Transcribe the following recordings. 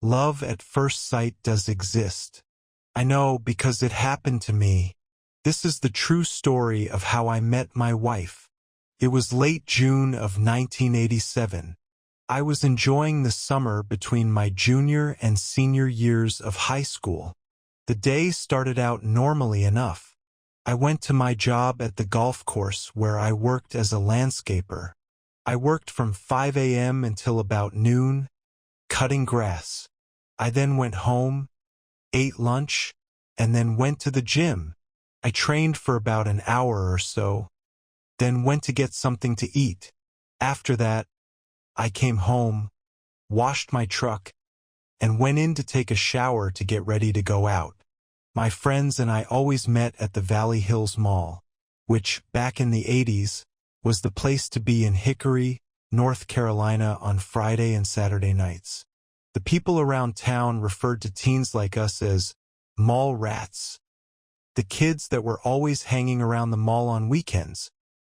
Love at first sight does exist. I know because it happened to me. This is the true story of how I met my wife. It was late June of 1987. I was enjoying the summer between my junior and senior years of high school. The day started out normally enough. I went to my job at the golf course where I worked as a landscaper. I worked from 5 a.m. until about noon, cutting grass. I then went home, ate lunch, and then went to the gym. I trained for about an hour or so, then went to get something to eat. After that, I came home, washed my truck, and went in to take a shower to get ready to go out. My friends and I always met at the Valley Hills Mall, which, back in the 80s, was the place to be in Hickory, North Carolina on Friday and Saturday nights. The people around town referred to teens like us as mall rats. The kids that were always hanging around the mall on weekends.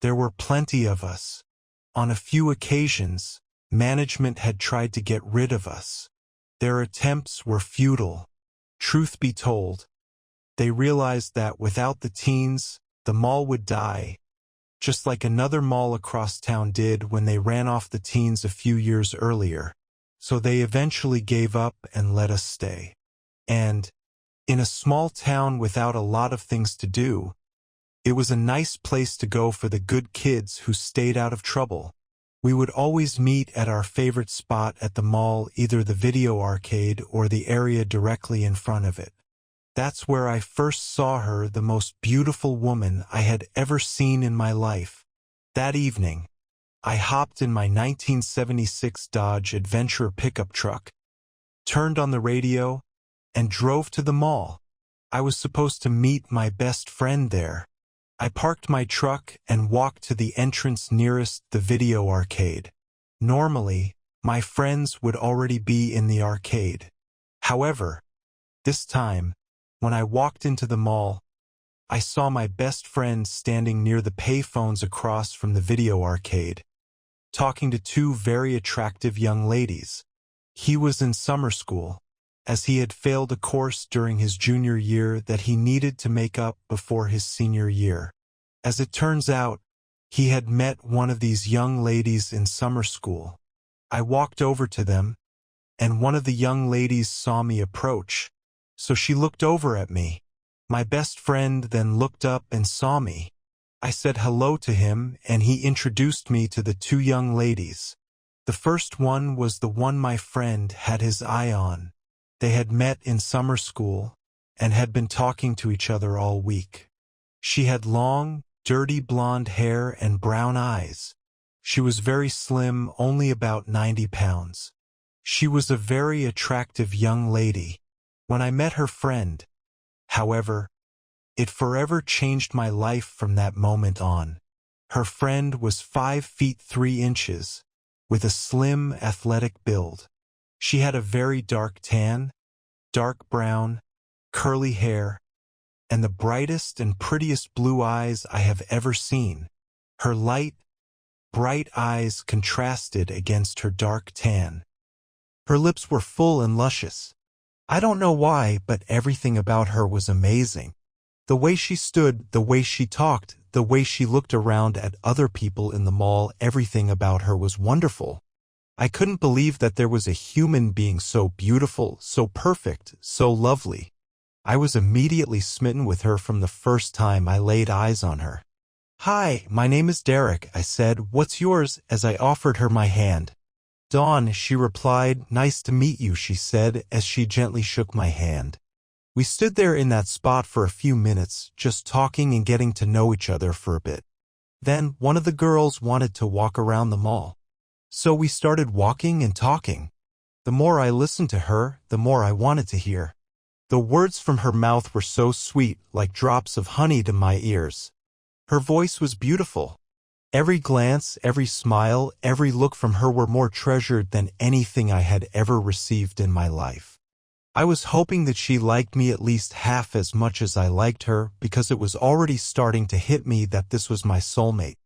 There were plenty of us. On a few occasions, management had tried to get rid of us. Their attempts were futile. Truth be told, they realized that without the teens, the mall would die, just like another mall across town did when they ran off the teens a few years earlier. So they eventually gave up and let us stay. And, in a small town without a lot of things to do, it was a nice place to go for the good kids who stayed out of trouble. We would always meet at our favorite spot at the mall, either the video arcade or the area directly in front of it. That's where I first saw her, the most beautiful woman I had ever seen in my life. That evening, I hopped in my 1976 Dodge Adventure pickup truck, turned on the radio, and drove to the mall. I was supposed to meet my best friend there. I parked my truck and walked to the entrance nearest the video arcade. Normally, my friends would already be in the arcade. However, this time, when I walked into the mall, I saw my best friend standing near the payphones across from the video arcade, talking to two very attractive young ladies. He was in summer school, as he had failed a course during his junior year that he needed to make up before his senior year. As it turns out, he had met one of these young ladies in summer school. I walked over to them, and one of the young ladies saw me approach, so she looked over at me. My best friend then looked up and saw me. I said hello to him, and he introduced me to the two young ladies. The first one was the one my friend had his eye on. They had met in summer school and had been talking to each other all week. She had long, dirty blonde hair and brown eyes. She was very slim, only about 90 pounds. She was a very attractive young lady. When I met her friend, however, it forever changed my life from that moment on. Her friend was 5 feet 3 inches, with a slim, athletic build. She had a very dark tan, dark brown, curly hair, and the brightest and prettiest blue eyes I have ever seen. Her light, bright eyes contrasted against her dark tan. Her lips were full and luscious. I don't know why, but everything about her was amazing. The way she stood, the way she talked, the way she looked around at other people in the mall, everything about her was wonderful. I couldn't believe that there was a human being so beautiful, so perfect, so lovely. I was immediately smitten with her from the first time I laid eyes on her. "Hi, my name is Derek," I said. "What's yours?" as I offered her my hand. "Dawn," she replied. "Nice to meet you," she said as she gently shook my hand. We stood there in that spot for a few minutes, just talking and getting to know each other for a bit. Then one of the girls wanted to walk around the mall. So we started walking and talking. The more I listened to her, the more I wanted to hear. The words from her mouth were so sweet, like drops of honey to my ears. Her voice was beautiful. Every glance, every smile, every look from her were more treasured than anything I had ever received in my life. I was hoping that she liked me at least half as much as I liked her, because it was already starting to hit me that this was my soulmate.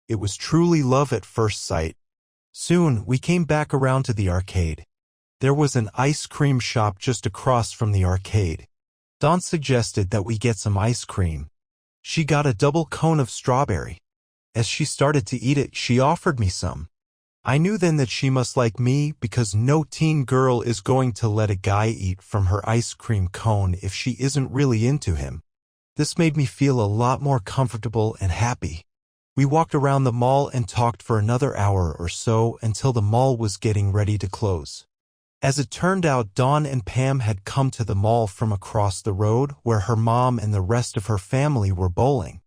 It was truly love at first sight. Soon, we came back around to the arcade. There was an ice cream shop just across from the arcade. Dawn suggested that we get some ice cream. She got a double cone of strawberry. As she started to eat it, she offered me some. I knew then that she must like me because no teen girl is going to let a guy eat from her ice cream cone if she isn't really into him. This made me feel a lot more comfortable and happy. We walked around the mall and talked for another hour or so until the mall was getting ready to close. As it turned out, Dawn and Pam had come to the mall from across the road where her mom and the rest of her family were bowling.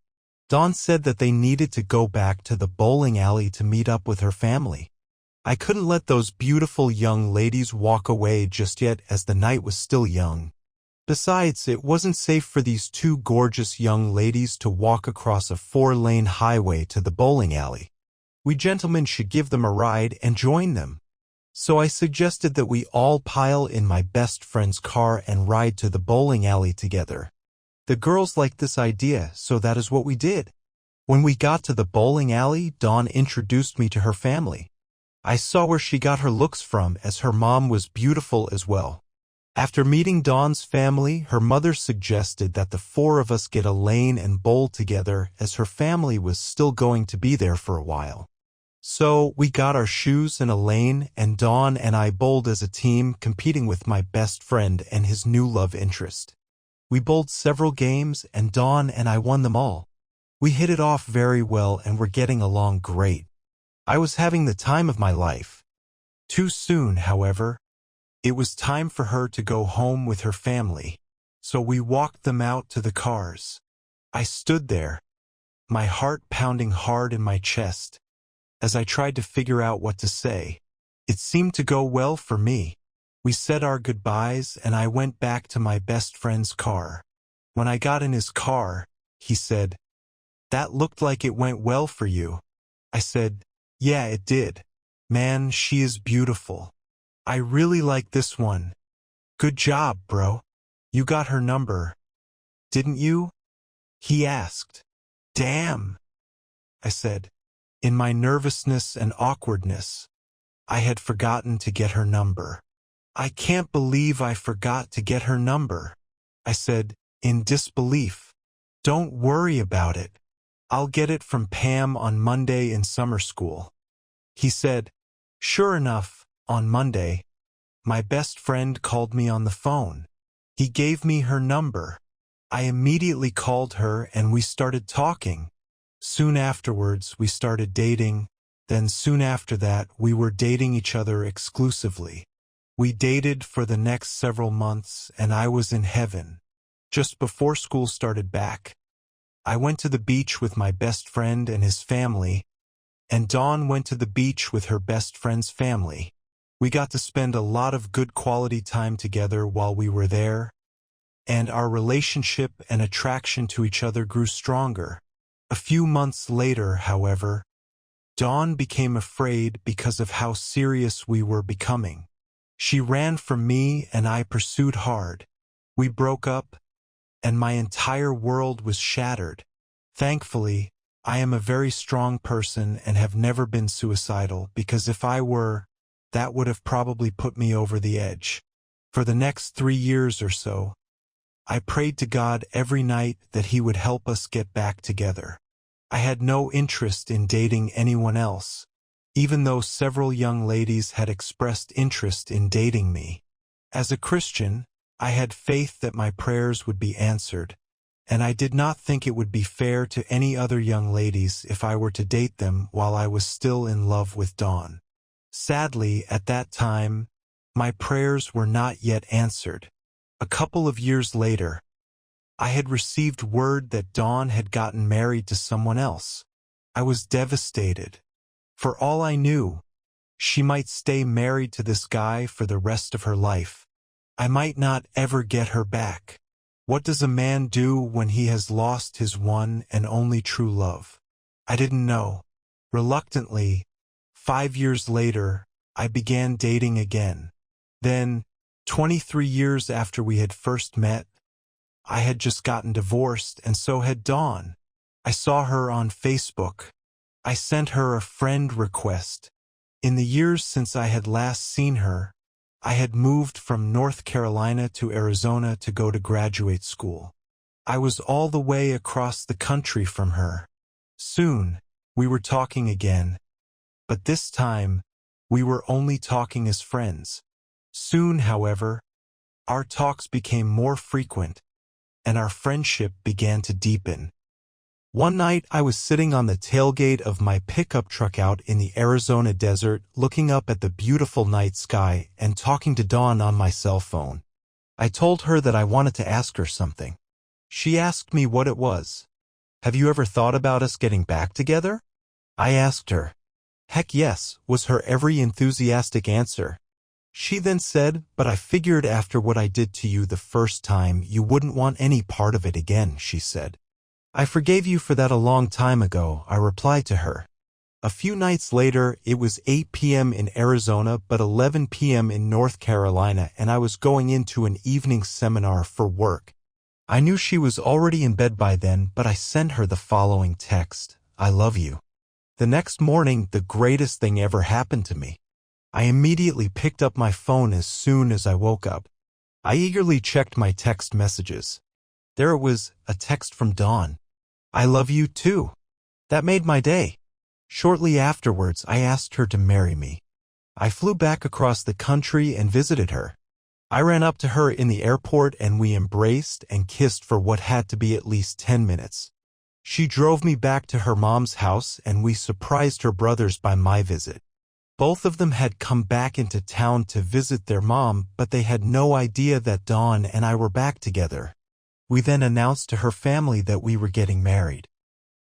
Dawn said that they needed to go back to the bowling alley to meet up with her family. I couldn't let those beautiful young ladies walk away just yet as the night was still young. Besides, it wasn't safe for these two gorgeous young ladies to walk across a 4-lane highway to the bowling alley. We gentlemen should give them a ride and join them. So I suggested that we all pile in my best friend's car and ride to the bowling alley together. The girls liked this idea, so that is what we did. When we got to the bowling alley, Dawn introduced me to her family. I saw where she got her looks from, as her mom was beautiful as well. After meeting Dawn's family, her mother suggested that the 4 of us get a lane and bowl together, as her family was still going to be there for a while. So we got our shoes in a lane, and Dawn and I bowled as a team, competing with my best friend and his new love interest. We bowled several games, and Dawn and I won them all. We hit it off very well and were getting along great. I was having the time of my life. Too soon, however. It was time for her to go home with her family, so we walked them out to the cars. I stood there, my heart pounding hard in my chest, as I tried to figure out what to say. It seemed to go well for me. We said our goodbyes, and I went back to my best friend's car. When I got in his car, he said, "That looked like it went well for you." I said, "Yeah, it did. Man, she is beautiful. I really like this one. Good job, bro. You got her number, didn't you?" he asked. "Damn," I said. In my nervousness and awkwardness, I had forgotten to get her number. "I can't believe I forgot to get her number," I said, in disbelief. "Don't worry about it. I'll get it from Pam on Monday in summer school." He said. Sure enough, on Monday, my best friend called me on the phone. He gave me her number. I immediately called her and we started talking. Soon afterwards, we started dating. Then soon after that, we were dating each other exclusively. We dated for the next several months, and I was in heaven. Just before school started back, I went to the beach with my best friend and his family, and Dawn went to the beach with her best friend's family. We got to spend a lot of good quality time together while we were there, and our relationship and attraction to each other grew stronger. A few months later, however, Dawn became afraid because of how serious we were becoming. She ran from me and I pursued hard. We broke up, and my entire world was shattered. Thankfully, I am a very strong person and have never been suicidal, because if I were, that would have probably put me over the edge. For the next 3 years or so, I prayed to God every night that He would help us get back together. I had no interest in dating anyone else, even though several young ladies had expressed interest in dating me. As a Christian, I had faith that my prayers would be answered, and I did not think it would be fair to any other young ladies if I were to date them while I was still in love with Dawn. Sadly, at that time, my prayers were not yet answered. A couple of years later, I had received word that Dawn had gotten married to someone else. I was devastated. For all I knew, she might stay married to this guy for the rest of her life. I might not ever get her back. What does a man do when he has lost his one and only true love? I didn't know. Reluctantly, 5 years later, I began dating again. Then, 23 years after we had first met, I had just gotten divorced, and so had Dawn. I saw her on Facebook. I sent her a friend request. In the years since I had last seen her, I had moved from North Carolina to Arizona to go to graduate school. I was all the way across the country from her. Soon, we were talking again. But this time, we were only talking as friends. Soon, however, our talks became more frequent, and our friendship began to deepen. One night, I was sitting on the tailgate of my pickup truck out in the Arizona desert, looking up at the beautiful night sky and talking to Dawn on my cell phone. I told her that I wanted to ask her something. She asked me what it was. "Have you ever thought about us getting back together?" I asked her. "Heck yes," was her every enthusiastic answer. She then said, "But I figured after what I did to you the first time, you wouldn't want any part of it again," she said. "I forgave you for that a long time ago," I replied to her. A few nights later, it was 8 p.m. in Arizona but 11 p.m. in North Carolina, and I was going into an evening seminar for work. I knew she was already in bed by then, but I sent her the following text: "I love you." The next morning, the greatest thing ever happened to me. I immediately picked up my phone as soon as I woke up. I eagerly checked my text messages. There it was, a text from Dawn. "I love you too." That made my day. Shortly afterwards, I asked her to marry me. I flew back across the country and visited her. I ran up to her in the airport and we embraced and kissed for what had to be at least 10 minutes. She drove me back to her mom's house and we surprised her brothers by my visit. Both of them had come back into town to visit their mom, but they had no idea that Dawn and I were back together. We then announced to her family that we were getting married.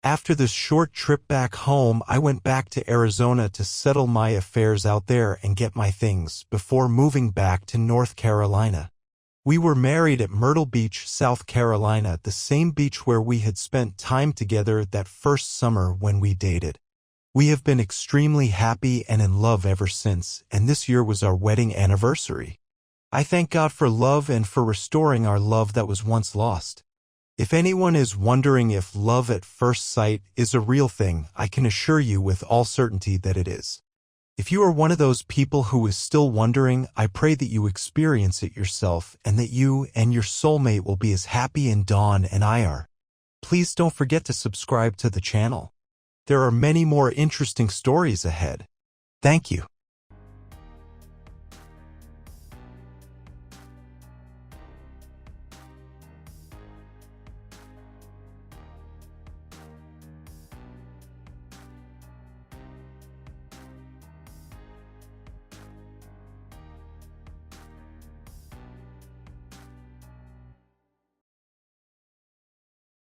After this short trip back home, I went back to Arizona to settle my affairs out there and get my things before moving back to North Carolina. We were married at Myrtle Beach, South Carolina, the same beach where we had spent time together that first summer when we dated. We have been extremely happy and in love ever since, and this year was our wedding anniversary. I thank God for love and for restoring our love that was once lost. If anyone is wondering if love at first sight is a real thing, I can assure you with all certainty that it is. If you are one of those people who is still wondering, I pray that you experience it yourself and that you and your soulmate will be as happy as Dawn and I are. Please don't forget to subscribe to the channel. There are many more interesting stories ahead. Thank you.